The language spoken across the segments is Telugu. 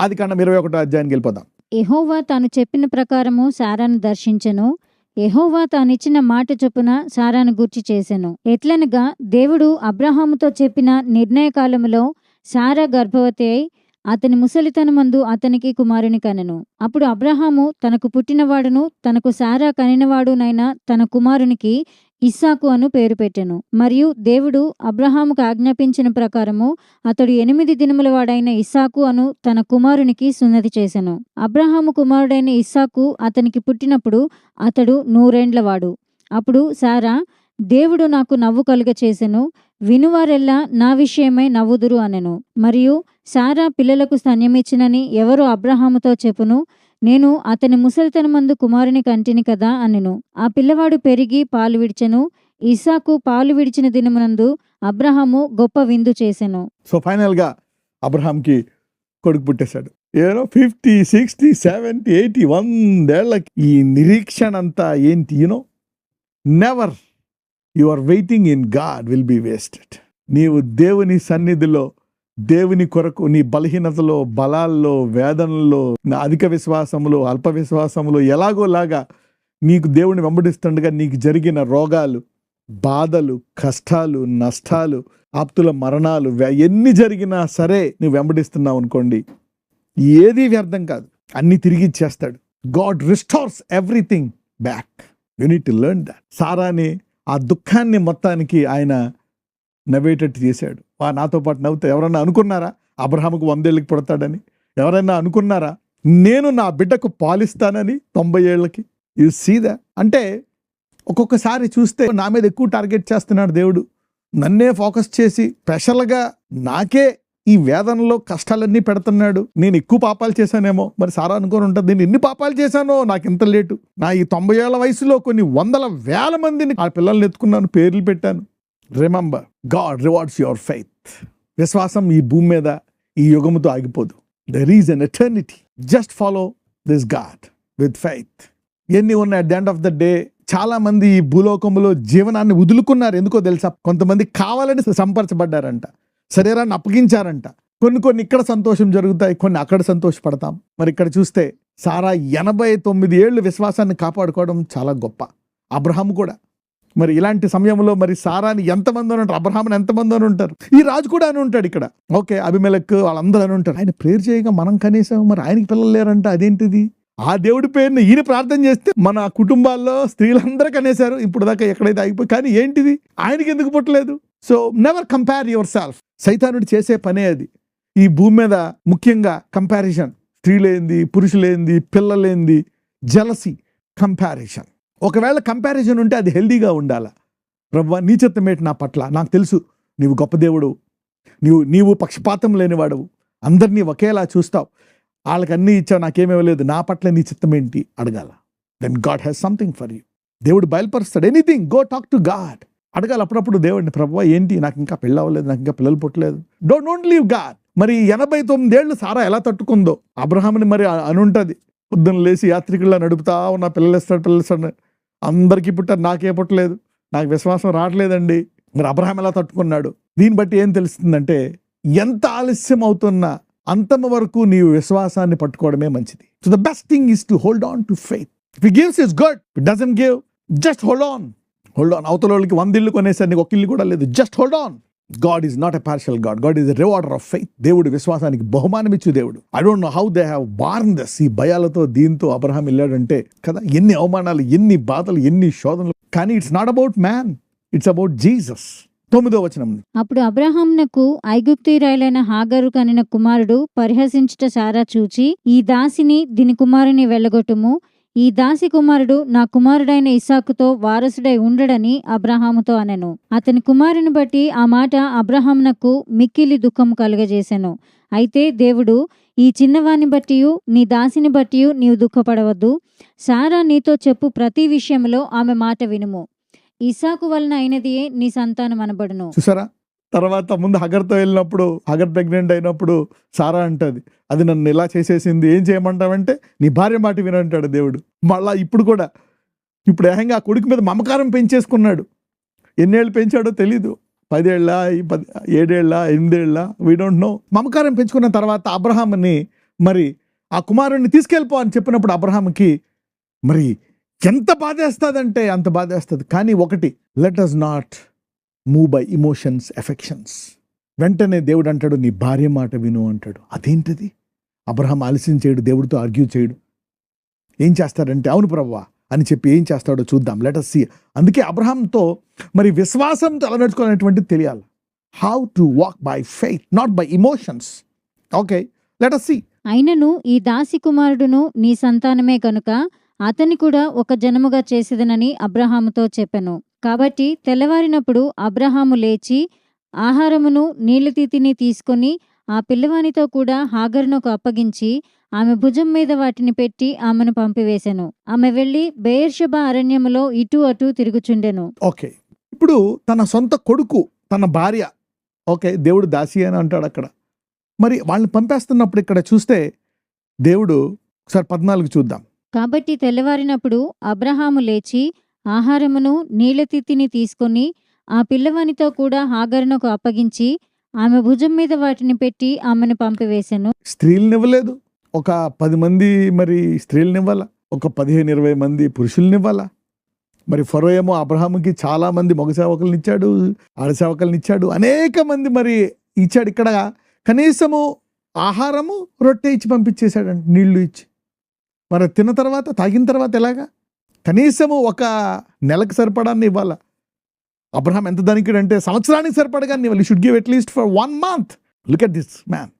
ఆదికాండం 21వ అధ్యాయానికి వెళ్ళిపోదాం. యెహోవా తాను చెప్పిన ప్రకారము సారాను దర్శించెను. యెహోవా తానిచ్చిన మాట చొప్పున సారాను గూర్చి చేసెను. ఎట్లనగా దేవుడు అబ్రహాముతో చెప్పిన నిర్ణయకాలములో సారా గర్భవతి అయి అతని ముసలితనమందు అతనికి కుమారుని కనెను. అప్పుడు అబ్రహాము తనకు పుట్టినవాడును తనకు సారా కనినవాడునైన తన కుమారునికి ఇస్సాకు అను పేరు పెట్టెను. మరియు దేవుడు అబ్రహాముకు ఆజ్ఞాపించిన ప్రకారము అతడు 8 దినముల వాడైన ఇస్సాకు అను తన కుమారునికి సున్నతి చేసెను. అబ్రహాము కుమారుడైన ఇస్సాకు అతనికి పుట్టినప్పుడు అతడు 100 ఏండ్లవాడు. అప్పుడు సారా, దేవుడు నాకు నవ్వు కలుగ చేసెను, వినువారెల్లా నా విషయమై నవ్వుదురు అనెను. మరియు సారా పిల్లలకు స్తన్యమిచ్చినని ఎవరు అబ్రహాముతో చెప్పును, నేను అతని ముసలితనమందు కుమారుని కంటిని కదా అనెను. ఆ పిల్లవాడు పెరిగి పాలు విడిచెను. ఇస్సాకు పాలు విడిచిన దినమునందు అబ్రహాము గొప్ప విందు చేసెను. సో ఫైనల్గా అబ్రహాంకి కొడుకు పుట్టేశాడు. 50, 60, 70, 80, 100 ఏళ్ళకి ఈ నిరీక్షణ అంతా ఏంటి? Never your waiting in God will be wasted. నీవు దేవుని సన్నిధిలో దేవుని కొరకు నీ బలహీనతలో, బలాల్లో, వేదనల్లో, అధిక విశ్వాసములో, అల్ప విశ్వాసములో ఎలాగోలాగా నీకు దేవుని వెంబడిస్తుండగా నీకు జరిగిన రోగాలు, బాధలు, కష్టాలు, నష్టాలు, ఆప్తుల మరణాలు ఎన్ని జరిగినా సరే నువ్వు వెంబడిస్తున్నావు అనుకోండి, ఏది వ్యర్థం కాదు, అన్ని తిరిగి ఇచ్చేస్తాడు. God restores everything back. You need to learn that. సారాని ఆ దుఃఖాన్ని మొత్తానికి ఆయన నవ్వేటట్టు చేశాడు. నాతో పాటు నవ్వుతా ఎవరన్నా అనుకున్నారా అబ్రహాముకు 100 ఏళ్ళకి పుడతాడని? ఎవరైనా అనుకున్నారా నేను నా బిడ్డకు పాలిస్తానని 90 ఏళ్ళకి? You see that. అంటే ఒక్కొక్కసారి చూస్తే నా మీద ఎక్కువ టార్గెట్ చేస్తున్నాడు దేవుడు, నన్నే ఫోకస్ చేసి స్పెషల్గా నాకే ఈ వేదనలో కష్టాలన్నీ పెడుతున్నాడు. నేను ఎక్కువ పాపాలు చేశానేమో. మరి సారా అనుకొని ఉంటుంది, నేను ఎన్ని పాపాలు చేశానో నాకు ఇంత లేటు. నా ఈ 90 ఏళ్ల వయసులో కొన్ని 100,000 మందిని ఆ పిల్లల్ని ఎత్తుకున్నాను, పేర్లు పెట్టాను. Remember, God rewards your faith. విశ్వాసం ఈ భూమి మీద ఈ యుగముతో ఆగిపోదు. There is an eternity. Just follow this God with faith. ఎన్ని ఉన్నాయి at the end of the day? చాలా మంది ఈ భూలోకంలో జీవనాన్ని వదులుకున్నారు. ఎందుకో తెలుసా? కొంతమంది కావాలని సంపరచబడ్డారంట, శరీరాన్ని అప్పగించారంట. కొన్ని ఇక్కడ సంతోషం జరుగుతాయి, కొన్ని అక్కడ సంతోషపడతాం. మరి ఇక్కడ చూస్తే సారా 89 ఏళ్ళు విశ్వాసాన్ని కాపాడుకోవడం చాలా గొప్ప. అబ్రహాము కూడా మరి ఇలాంటి సమయంలో మరి సారాని ఎంతమంది అని ఉంటారు, అబ్రహాముని ఎంతమంది అని ఉంటారు, ఈ రాజు కూడా అని ఉంటాడు ఇక్కడ. ఓకే, అబిమెలెకు వాళ్ళందరూ అని ఉంటారు. ఆయన ప్రేయర్ చేయగా మనం కనీసం మరి ఆయనకి పిల్లలు లేరంట, అదేంటిది? ఆ దేవుడి పేరుని ఈయన ప్రార్థన చేస్తే మన కుటుంబాల్లో స్త్రీలందరూ కనేశారు ఇప్పుడు దాకా, ఎక్కడైతే ఆగిపోయి. కానీ ఏంటిది, ఆయనకి ఎందుకు పుట్టలేదు? So never compare yourself. సైతానుడు చేసే పనే అది. ఈ భూమి మీద ముఖ్యంగా కంపారిజన్, స్త్రీలేంది, పురుషులేంది, పిల్లలేంది, జలసి, కంపారిజన్. ఒకవేళ కంపారిజన్ ఉంటే అది హెల్దీగా ఉండాలా. ప్రభువా నీ చిత్తమేంటి నా పట్ల, నాకు తెలుసు నీవు గొప్ప దేవుడు, నీవు పక్షపాతం లేనివాడవు, అందరినీ ఒకేలా చూస్తావు, వాళ్ళకి అన్నీ ఇచ్చావు, నాకేమివ్వలేదు, నా పట్ల నీ చిత్తం ఏంటి అడగాల. Then God has something for you. దేవుడు బయలుపరుస్తాడు. Anything, go talk to God. అడగాలి అప్పుడప్పుడు దేవుడిని, ప్రభువా ఏంటి నాకు ఇంకా పెళ్ళి అవ్వలేదు, నాకు ఇంకా పిల్లలు పుట్టలేదు. Don't leave God. మరి 89 ఏళ్ళు సారా ఎలా తట్టుకుందో? అబ్రహాముని మరి అనుంటది, పొద్దున్న లేచి యాత్రికుల్లా నడుపుతా ఉన్న పిల్లలు ఇస్తాడు, అందరికీ పుట్టారు, నాకే పుట్టలేదు, నాకు విశ్వాసం రావట్లేదండి. మరి అబ్రహాం ఎలా తట్టుకున్నాడు? దీన్ని బట్టి ఏం తెలుస్తుందంటే, ఎంత ఆలస్యం అవుతున్నా అంతం వరకు నీవు విశ్వాసాన్ని పట్టుకోవడమే మంచిది. So the best thing is to hold on to faith. If he gives is good, if doesn't give just hold on. అవతల వాళ్ళకి 100 ఇళ్ళు కొనేసారు, నీకు 1 ఇల్లు కూడా లేదు, just hold on. God is not a partial God. God is a rewarder of faith. దేవుడు విశ్వాసానికి బహుమానం ఇచ్చు దేవుడు. I don't know how they have borne this. ఈ భయాలతో దీంతో అబ్రహాం వెళ్ళాడంటే కదా, ఎన్ని అవమానాలు, ఎన్ని బాధలు, ఎన్ని శోధనలు. కానీ it's not about man, it's about Jesus. 9వ వచనం. అప్పుడు అబ్రహామునకు ఐగుప్తీయురాలైన హాగరు కనిన కుమారుడు పరిహసించుట సారా చూచి, ఈ దాసిని దీని కుమారుని వెళ్ళగొట్టుము, ఈ దాసి కుమారుడు నా కుమారుడైన ఇస్సాకుతో వారసుడై ఉండడని అబ్రహాముతో అనెను. అతని కుమారుని బట్టి ఆ మాట అబ్రహామునకు మిక్కిలి దుఃఖం కలుగజేసెను. అయితే దేవుడు, ఈ చిన్నవాని బట్టియు నీ దాసిని బట్టియు నీవు దుఃఖపడవద్దు, సారా నీతో చెప్పు ప్రతి విషయంలో ఆమె మాట వినుము, ఇస్సాకు వలన అయినదియే నీ సంతానం అనబడును. చూసారా? తర్వాత ముందు హగర్తో వెళ్ళినప్పుడు, హగర్ ప్రెగ్నెంట్ అయినప్పుడు సారా అంటది, అది నన్ను ఇలా చేసేసింది, ఏం చేయమంటావంటే నీ భార్య మాట వినంటాడు దేవుడు. మళ్ళా ఇప్పుడు ఏకంగా ఆ కొడుకు మీద మమకారం పెంచేసుకున్నాడు. ఎన్నేళ్ళు పెంచాడో తెలీదు, 10 ఏళ్ళ, 7 ఏళ్ళ, 8 ఏళ్ళ, వీ డోంట్ నో. మమకారం పెంచుకున్న తర్వాత అబ్రహాంని మరి ఆ కుమారుణ్ణి తీసుకెళ్ళిపో అని చెప్పినప్పుడు అబ్రహాంకి మరి ఎంత బాధేస్తుందంటే అంత బాధేస్తుంది. కానీ ఒకటి, let us not move by emotions, affections. వెంటనే దేవుడు అంటాడు, నీ భార్య మాట విను అంటాడు. అదేంటిది? అబ్రహాం ఆలస్యం చేయడు, దేవుడితో ఆర్గ్యూ చేయడు. ఏం చేస్తాడంటే అవును ప్రభువా అని చెప్పి ఏం చేస్తాడో చూద్దాం. Let us see. అందుకే అబ్రహాంతో మరి విశ్వాసంతో ఎలా నడుచుకోవాలనేటువంటిది తెలియాలి. How to walk by faith, not by emotions. Okay, let us see. అయినను ఈ దాసి కుమారుడును నీ సంతానమే కనుక అతన్ని కూడా ఒక జనముగా చేసేదనని అబ్రహాముతో చెప్పెను. కాబట్టి తెల్లవారినప్పుడు అబ్రహాము లేచి ఆహారమును నీళ్లతీతిని తీసుకొని ఆ పిల్లవానితో కూడా హాగరునకు అప్పగించి ఆమె భుజం మీద వాటిని పెట్టి ఆమెను పంపివేశెను. ఆమె వెళ్లి బెయేర్షెబా అరణ్యములో ఇటు అటు తిరుగుచుండెను. ఓకే, ఇప్పుడు తన సొంత కొడుకు, తన భార్య, ఓకే, దేవుడు దాసి అని అంటాడు అక్కడ. మరి వాళ్ళని పంపేస్తున్నప్పుడు ఇక్కడ చూస్తే దేవుడు, ఒకసారి 14 చూద్దాం. కాబట్టి తెల్లవారినప్పుడు అబ్రహాము లేచి ఆహారమును నీళ్లతిత్తిని తీసుకొని ఆ పిల్లవానితో కూడా హాగరునకు అప్పగించి ఆమె భుజం మీద వాటిని పెట్టి ఆమెను పంపివేశెను. స్త్రీలనివ్వలేదు, ఒక 10 మంది మరి స్త్రీలనివ్వాల, ఒక 15-20 మంది పురుషుల్నివ్వాలా. మరి ఫరో ఏమో అబ్రహాముకి చాలా మంది మగ సేవకులను ఇచ్చాడు, ఆడ సేవకులను ఇచ్చాడు, అనేక మంది మరి ఇచ్చాడు. ఇక్కడ కనీసము ఆహారము రొట్టె ఇచ్చి పంపించేశాడండి, నీళ్లు ఇచ్చి. మరి తిన్న తర్వాత, తాగిన తర్వాత ఎలాగా? కనీసము ఒక నెలకు సరిపడాన్ని ఇవ్వాలా. అబ్రహాం ఎంత ధనికుడు అంటే సంవత్సరానికి సరిపడగానే ఇవ్వాలి. Should give at least for 1 month. Look at this man.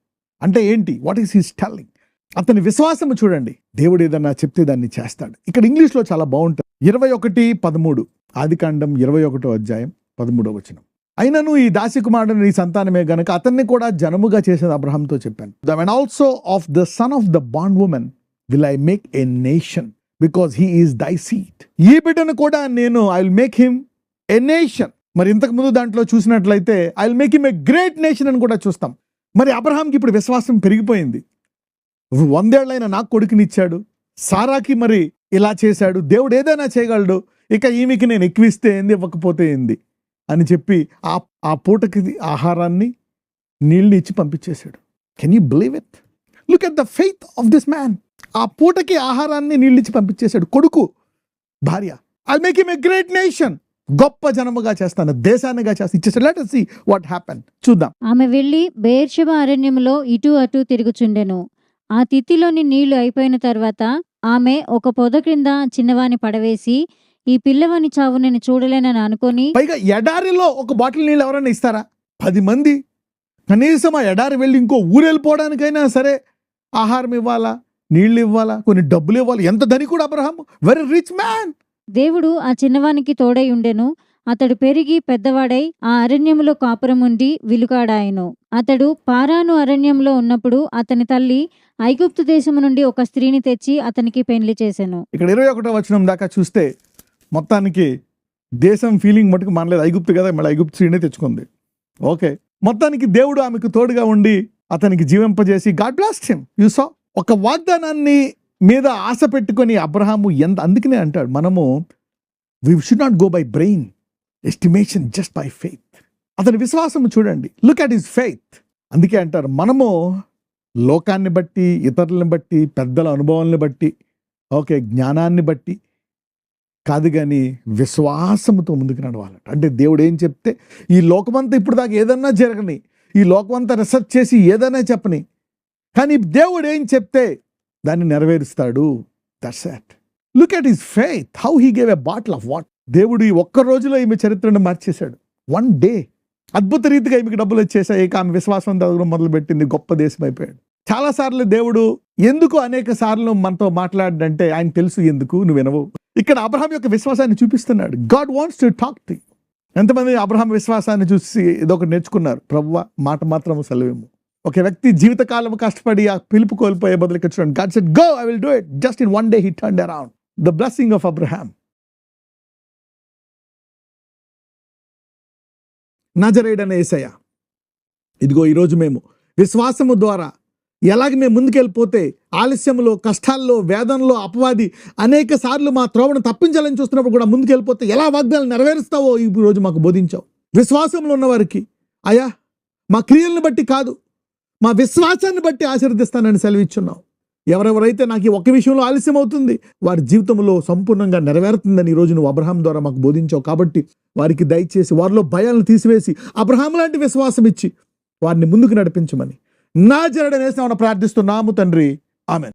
అంటే ఏంటి? What is he's telling? అతని విశ్వాసము చూడండి. దేవుడు ఏదన్నా చెప్తే దాన్ని చేస్తాడు. ఇక్కడ ఇంగ్లీష్లో చాలా బాగుంటుంది. 21:13 ఆదికాండం 21వ అధ్యాయం 13వ వచనం. అయినను ఈ దాసి కుమారుడు నీ సంతానమే గనక అతన్ని కూడా జనముగా చేసేది అబ్రహాంతో చెప్పాను. And also of the son of the bond women will I make a nation because he is దై సీడ్. ఈ బిడ్డను కూడా నేను I will make him a nation. మరి ఇంతకు ముందు దాంట్లో చూసినట్లయితే I will make him a great nation అని కూడా చూస్తాం. మరి అబ్రహాంకి ఇప్పుడు విశ్వాసం పెరిగిపోయింది. 100 ఏళ్ళైన నాకు కొడుకునిచ్చాడు, సారాకి మరి ఇలా చేశాడు, దేవుడు ఏదైనా చేయగలడు, ఇక ఈమెకి నేను ఎక్కువిస్తే ఏంది, ఇవ్వకపోతే ఏంది అని చెప్పి ఆ పూటకి ఆహారాన్ని నీళ్ళని ఇచ్చి పంపించేశాడు. Can you believe it? Look at the faith of this man. ఆ పూటకి ఆహారాన్ని నీళ్ళు ఇచ్చి పంపించేశాడు. కొడుకు, భార్య, I make him a great nation, గొప్ప జనముగా చేస్తాను, దేశాన్నిగా చేస్తాను, ఇచ్చేసాడు. Let us see what happened. చూద్దాం. ఆమె వెళ్లి బెయేర్షెబా అరణ్యములో ఇటు అటు తిరుగుచుండెను. ఆ తిత్తిలోని నీళ్లు అయిపోయిన తర్వాత ఆమె ఒక పొద క్రింద చిన్నవాని పడవేసి ఈ పిల్లవాని చావు నేను చూడలేనని అనుకొని, పైగా ఎడారిలో ఒక బాటిల్ నీళ్ళు ఎవరైనా ఇస్తారా? 10 మంది కనీసం ఆ ఎడారి వెళ్ళి ఇంకో ఊరు వెళ్ళిపోవడానికైనా సరే ఆహారం ఇవ్వాలా, నీళ్ళు ఇవ్వాలా, కొన్ని డబ్బులు ఇవ్వాలి. ఎంత ధనికుడు అబ్రహాం, వెరీ రిచ్ మ్యాన్. దేవుడు ఆ చిన్నవానికి తోడై ఉండెను. అతడు పెరిగి పెద్దవాడై ఆ అరణ్యములో కాపురం ఉండి విలుకాడాయెను. అతడు పారాను అరణ్యంలో ఉన్నప్పుడు అతని తల్లి ఐగుప్తు దేశము నుండి ఒక స్త్రీని తెచ్చి అతనికి పెండ్లి చేసెను. ఇక్కడ 21వ వచనం దాకా చూస్తే మొత్తానికి దేశం ఫీలింగ్ మటుకు మనలేదు. ఐగుప్తు కదా, మళ్ళీ ఐగుప్తు స్త్రీనే తెచ్చుకుంది. ఓకే, మొత్తానికి దేవుడు ఆమెకు తోడుగా ఉండి అతనికి జీవింపజేసి God blessed him. You saw, ఒక వాగ్దానాన్ని మీద ఆశ పెట్టుకొని అబ్రహాము అందుకనే అంటాడు, మనము we should not go by brain estimation, just by faith. అతని విశ్వాసం చూడండి. Look at his faith. అందుకే అంటారు, మనము లోకాన్ని బట్టి, ఇతరులను బట్టి, పెద్దల అనుభవాలను బట్టి, ఓకే, జ్ఞానాన్ని బట్టి కాదు, కానీ విశ్వాసముతో ముందుకు నడవాలంట. అంటే దేవుడు ఏం చెప్తే, ఈ లోకమంతా ఇప్పుడు దాకా ఏదన్నా జరగని, ఈ లోకమంతా రీసెర్చ్ చేసి ఏదైనా చెప్పని, కానీ దేవుడు ఏం చెప్తే దాన్ని నెరవేరుస్తాడు. That's it. Look at his faith, how he gave a bottle of water. దేవుడు ఈ ఒక్క రోజులో ఈమె చరిత్రను మార్చేశాడు. 1 day అద్భుత రీతిగా ఈమెకి డబ్బులు వచ్చేసాయి. ఆమె విశ్వాసం తగ్గడం మొదలుపెట్టింది, గొప్ప దేశం అయిపోయాడు. చాలాసార్లు దేవుడు ఎందుకు అనేక సార్లు మనతో మాట్లాడంటే ఆయన తెలుసు ఎందుకు, నువ్వు వినవు. ఇక్కడ అబ్రహాం యొక్క విశ్వాసాన్ని చూపిస్తున్నాడు. God wants to talk to you. ఎంతమంది అబ్రహాం విశ్వాసాన్ని చూసి ఇదొకటి నేర్చుకున్నారు? ప్రభువా మాట మాత్రము సెలవేము. ఒక వ్యక్తి జీవితకాలం కష్టపడి ఆ పిలుపు కోల్పోయే బదులు ఇక్కడ చూడండి, God said go, I will do it. Just in 1 day he turned around. The blessing of Abraham. నజరేయుడైన యేసయ్య, ఇదిగో ఈరోజు మేము విశ్వాసము ద్వారా ఎలాగ మేము ముందుకెళ్ళిపోతే ఆలస్యంలో, కష్టాల్లో, వేదనలో అపవాది అనేక సార్లు మా త్రోవను తప్పించాలని చూస్తున్నప్పుడు కూడా ముందుకెళ్ళిపోతే ఎలా వాగ్దానాలు నెరవేరుస్తావో ఈరోజు మాకు బోధించావు. విశ్వాసంలో ఉన్నవారికి అయ్యా, మా క్రియలను బట్టి కాదు, మా విశ్వాసాన్ని బట్టి ఆశీర్వదిస్తానని సెలవిచ్చున్నావు. ఎవరెవరైతే నాకు ఈ ఒక్క విషయంలో ఆలస్యం అవుతుంది, వారి జీవితంలో సంపూర్ణంగా నెరవేరుతుందని ఈరోజు నువ్వు అబ్రహాం ద్వారా మాకు బోధించావు. కాబట్టి వారికి దయచేసి వారిలో భయాలను తీసివేసి అబ్రహాం లాంటి విశ్వాసం ఇచ్చి వారిని ముందుకు నడిపించమని నజరేయుడైన యేసు నామమున ప్రార్థిస్తున్నాము తండ్రి. ఆమేన్.